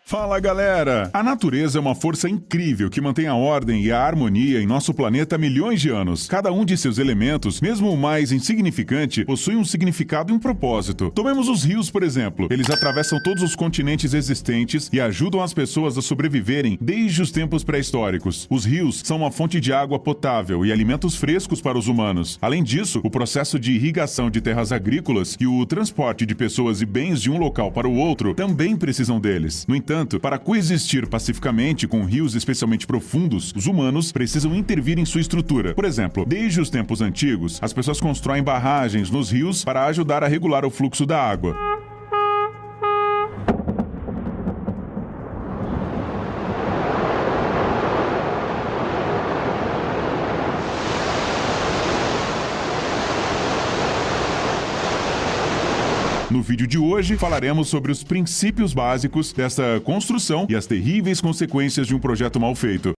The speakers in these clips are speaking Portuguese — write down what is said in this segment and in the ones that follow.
Fala galera! A natureza é uma força incrível que mantém a ordem e a harmonia em nosso planeta há milhões de anos. Cada um de seus elementos, mesmo o mais insignificante, possui um significado e um propósito. Tomemos os rios, por exemplo. Eles atravessam todos os continentes existentes e ajudam as pessoas a sobreviverem desde os tempos pré-históricos. Os rios são uma fonte de água potável e alimentos frescos para os humanos. Além disso, o processo de irrigação de terras agrícolas e o transporte de pessoas e bens de um local para o outro também precisam deles. No entanto, para coexistir pacificamente com rios especialmente profundos, os humanos precisam intervir em sua estrutura. Por exemplo, desde os tempos antigos, as pessoas constroem barragens nos rios para ajudar a regular o fluxo da água. No vídeo de hoje, falaremos sobre os princípios básicos dessa construção e as terríveis consequências de um projeto mal feito.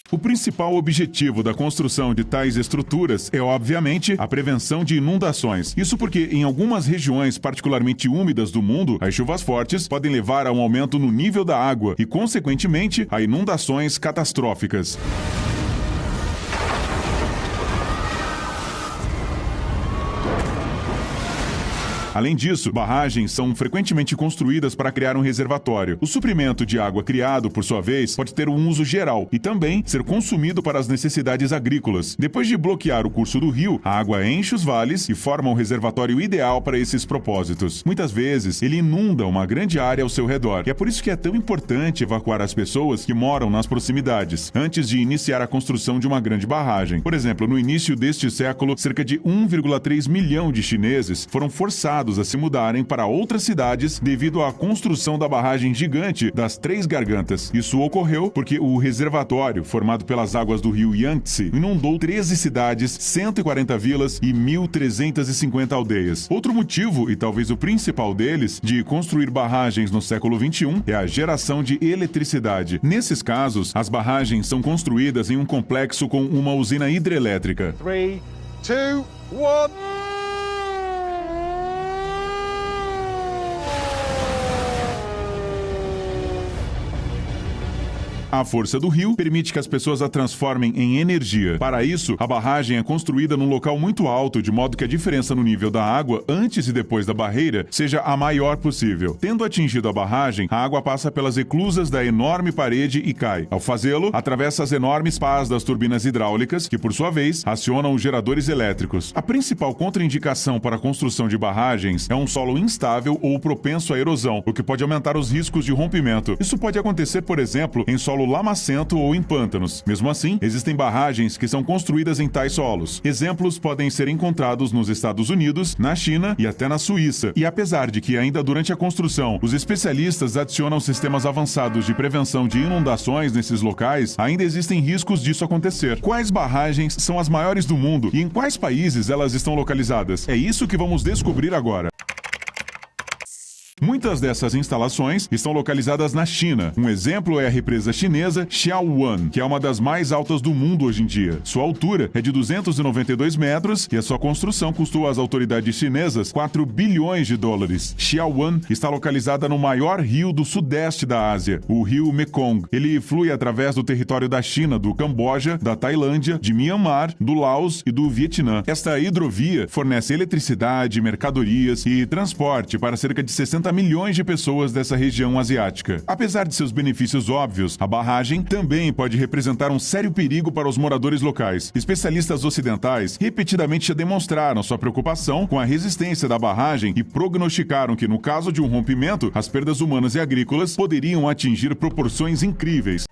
O principal objetivo da construção de tais estruturas é, obviamente, a prevenção de inundações. Isso porque, em algumas regiões particularmente úmidas do mundo, as chuvas fortes podem levar a um aumento no nível da água e, consequentemente, a inundações catastróficas. Além disso, barragens são frequentemente construídas para criar um reservatório. O suprimento de água criado, por sua vez, pode ter um uso geral e também ser consumido para as necessidades agrícolas. Depois de bloquear o curso do rio, a água enche os vales e forma um reservatório ideal para esses propósitos. Muitas vezes, ele inunda uma grande área ao seu redor. E é por isso que é tão importante evacuar as pessoas que moram nas proximidades, antes de iniciar a construção de uma grande barragem. Por exemplo, no início deste século, cerca de 1,3 milhão de chineses foram forçados a se mudarem para outras cidades devido à construção da barragem gigante das Três Gargantas. Isso ocorreu porque o reservatório, formado pelas águas do rio Yangtze, inundou 13 cidades, 140 vilas e 1.350 aldeias. Outro motivo, e talvez o principal deles, de construir barragens no século XXI é a geração de eletricidade. Nesses casos, as barragens são construídas em um complexo com uma usina hidrelétrica. 3, 2, 1... A força do rio permite que as pessoas a transformem em energia. Para isso, a barragem é construída num local muito alto, de modo que a diferença no nível da água antes e depois da barreira seja a maior possível. Tendo atingido a barragem, a água passa pelas eclusas da enorme parede e cai. Ao fazê-lo, atravessa as enormes pás das turbinas hidráulicas, que por sua vez acionam os geradores elétricos. A principal contraindicação para a construção de barragens é um solo instável ou propenso à erosão, o que pode aumentar os riscos de rompimento. Isso pode acontecer, por exemplo, em solo lamacento ou em pântanos. Mesmo assim, existem barragens que são construídas em tais solos. Exemplos podem ser encontrados nos Estados Unidos, na China e até na Suíça. E apesar de que ainda durante a construção, os especialistas adicionam sistemas avançados de prevenção de inundações nesses locais, ainda existem riscos disso acontecer. Quais barragens são as maiores do mundo e em quais países elas estão localizadas? É isso que vamos descobrir agora. Muitas dessas instalações estão localizadas na China. Um exemplo é a represa chinesa Xiaowan, que é uma das mais altas do mundo hoje em dia. Sua altura é de 292 metros e a sua construção custou às autoridades chinesas 4 bilhões de dólares. Xiaowan está localizada no maior rio do sudeste da Ásia, o rio Mekong. Ele flui através do território da China, do Camboja, da Tailândia, de Myanmar, do Laos e do Vietnã. Esta hidrovia fornece eletricidade, mercadorias e transporte para cerca de 60 milhões de pessoas dessa região asiática. Apesar de seus benefícios óbvios, a barragem também pode representar um sério perigo para os moradores locais. Especialistas ocidentais repetidamente já demonstraram sua preocupação com a resistência da barragem e prognosticaram que, no caso de um rompimento, as perdas humanas e agrícolas poderiam atingir proporções incríveis.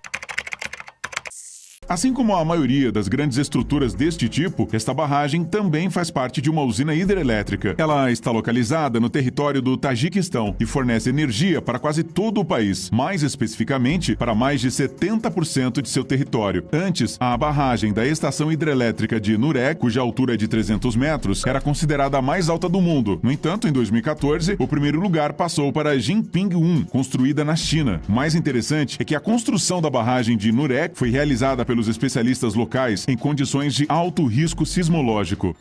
Assim como a maioria das grandes estruturas deste tipo, esta barragem também faz parte de uma usina hidrelétrica. Ela está localizada no território do Tajiquistão e fornece energia para quase todo o país, mais especificamente para mais de 70% de seu território. Antes, a barragem da estação hidrelétrica de Nurek, cuja altura é de 300 metros, era considerada a mais alta do mundo. No entanto, em 2014, o primeiro lugar passou para Jinping-1, construída na China. O mais interessante é que a construção da barragem de Nurek foi realizada pelo pelos especialistas locais em condições de alto risco sismológico.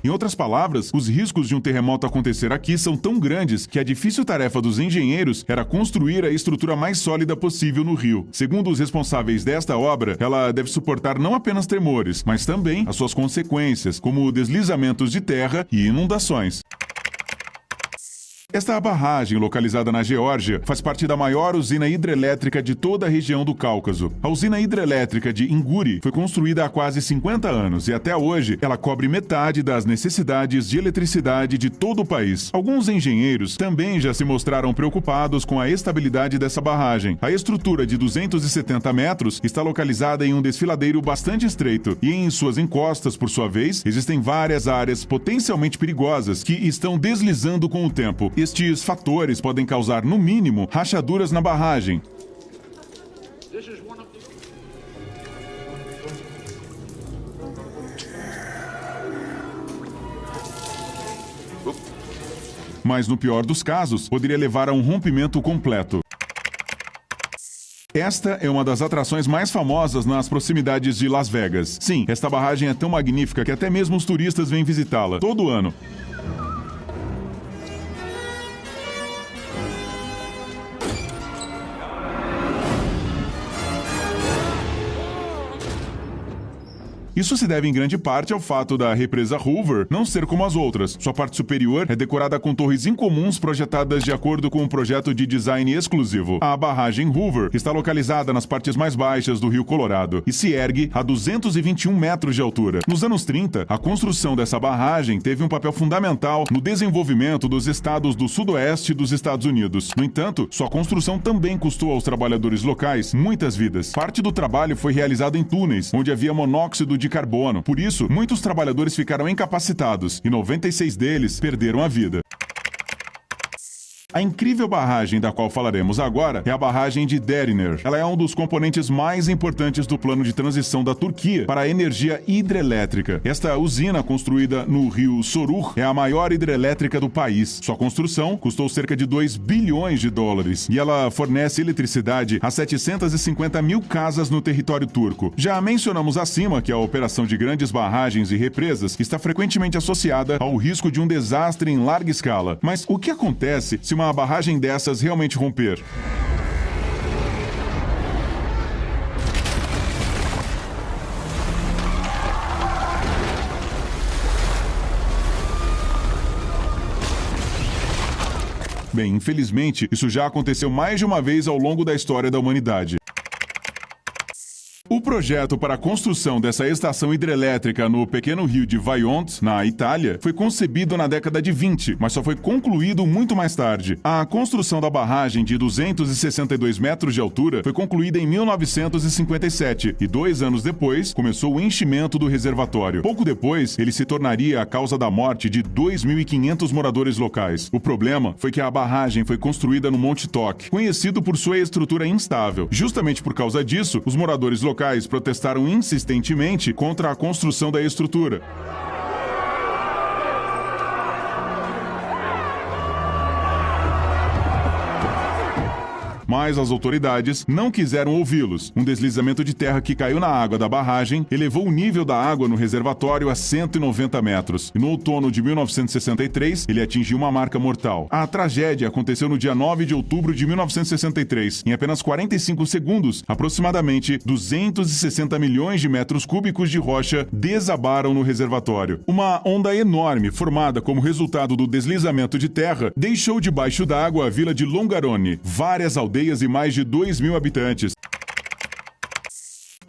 Em outras palavras, os riscos de um terremoto acontecer aqui são tão grandes que a difícil tarefa dos engenheiros era construir a estrutura mais sólida possível no rio. Segundo os responsáveis desta obra, ela deve suportar não apenas tremores, mas também as suas consequências, como deslizamentos de terra e inundações. Esta barragem, localizada na Geórgia, faz parte da maior usina hidrelétrica de toda a região do Cáucaso. A usina hidrelétrica de Inguri foi construída há quase 50 anos e até hoje ela cobre metade das necessidades de eletricidade de todo o país. Alguns engenheiros também já se mostraram preocupados com a estabilidade dessa barragem. A estrutura de 270 metros está localizada em um desfiladeiro bastante estreito e em suas encostas, por sua vez, existem várias áreas potencialmente perigosas que estão deslizando com o tempo. Estes fatores podem causar, no mínimo, rachaduras na barragem. Mas, no pior dos casos, poderia levar a um rompimento completo. Esta é uma das atrações mais famosas nas proximidades de Las Vegas. Sim, esta barragem é tão magnífica que até mesmo os turistas vêm visitá-la todo ano. Isso se deve em grande parte ao fato da represa Hoover não ser como as outras. Sua parte superior é decorada com torres incomuns projetadas de acordo com um projeto de design exclusivo. A barragem Hoover está localizada nas partes mais baixas do Rio Colorado e se ergue a 221 metros de altura. Nos anos 30, a construção dessa barragem teve um papel fundamental no desenvolvimento dos estados do sudoeste dos Estados Unidos. No entanto, sua construção também custou aos trabalhadores locais muitas vidas. Parte do trabalho foi realizado em túneis, onde havia monóxido de carbono. Por isso, muitos trabalhadores ficaram incapacitados e 96 deles perderam a vida. A incrível barragem da qual falaremos agora é a barragem de Deriner. Ela é um dos componentes mais importantes do plano de transição da Turquia para a energia hidrelétrica. Esta usina, construída no rio Sorur, é a maior hidrelétrica do país. Sua construção custou cerca de 2 bilhões de dólares e ela fornece eletricidade a 750 mil casas no território turco. Já mencionamos acima que a operação de grandes barragens e represas está frequentemente associada ao risco de um desastre em larga escala. Mas o que acontece se uma barragem dessas realmente romper? Bem, infelizmente, isso já aconteceu mais de uma vez ao longo da história da humanidade. O projeto para a construção dessa estação hidrelétrica no pequeno rio de Vajont, na Itália, foi concebido na década de 20, mas só foi concluído muito mais tarde. A construção da barragem de 262 metros de altura foi concluída em 1957 e 2 anos depois começou o enchimento do reservatório. Pouco depois, ele se tornaria a causa da morte de 2.500 moradores locais. O problema foi que a barragem foi construída no Monte Toc, conhecido por sua estrutura instável. Justamente por causa disso, os moradores locais protestaram insistentemente contra a construção da estrutura. Mas as autoridades não quiseram ouvi-los. Um deslizamento de terra que caiu na água da barragem elevou o nível da água no reservatório a 190 metros. E no outono de 1963, ele atingiu uma marca mortal. A tragédia aconteceu no dia 9 de outubro de 1963. Em apenas 45 segundos, aproximadamente 260 milhões de metros cúbicos de rocha desabaram no reservatório. Uma onda enorme, formada como resultado do deslizamento de terra, deixou debaixo d'água a vila de Longarone, várias aldeias e mais de 2.000 habitantes.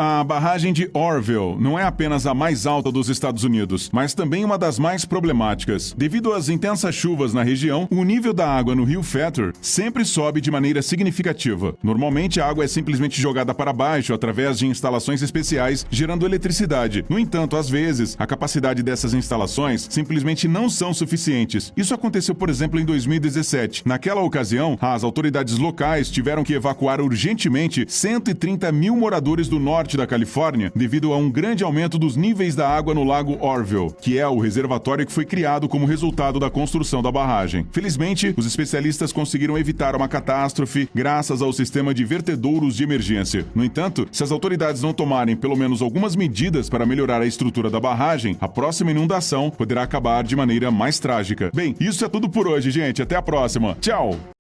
A barragem de Orville não é apenas a mais alta dos Estados Unidos, mas também uma das mais problemáticas. Devido às intensas chuvas na região, o nível da água no rio Fetter sempre sobe de maneira significativa. Normalmente, a água é simplesmente jogada para baixo através de instalações especiais, gerando eletricidade. No entanto, às vezes, a capacidade dessas instalações simplesmente não são suficientes. Isso aconteceu, por exemplo, em 2017. Naquela ocasião, as autoridades locais tiveram que evacuar urgentemente 130 mil moradores do norte norte da Califórnia devido a um grande aumento dos níveis da água no lago Orville, que é o reservatório que foi criado como resultado da construção da barragem. Felizmente, os especialistas conseguiram evitar uma catástrofe graças ao sistema de vertedouros de emergência. No entanto, se as autoridades não tomarem pelo menos algumas medidas para melhorar a estrutura da barragem, a próxima inundação poderá acabar de maneira mais trágica. Bem, isso é tudo por hoje, gente. Até a próxima. Tchau!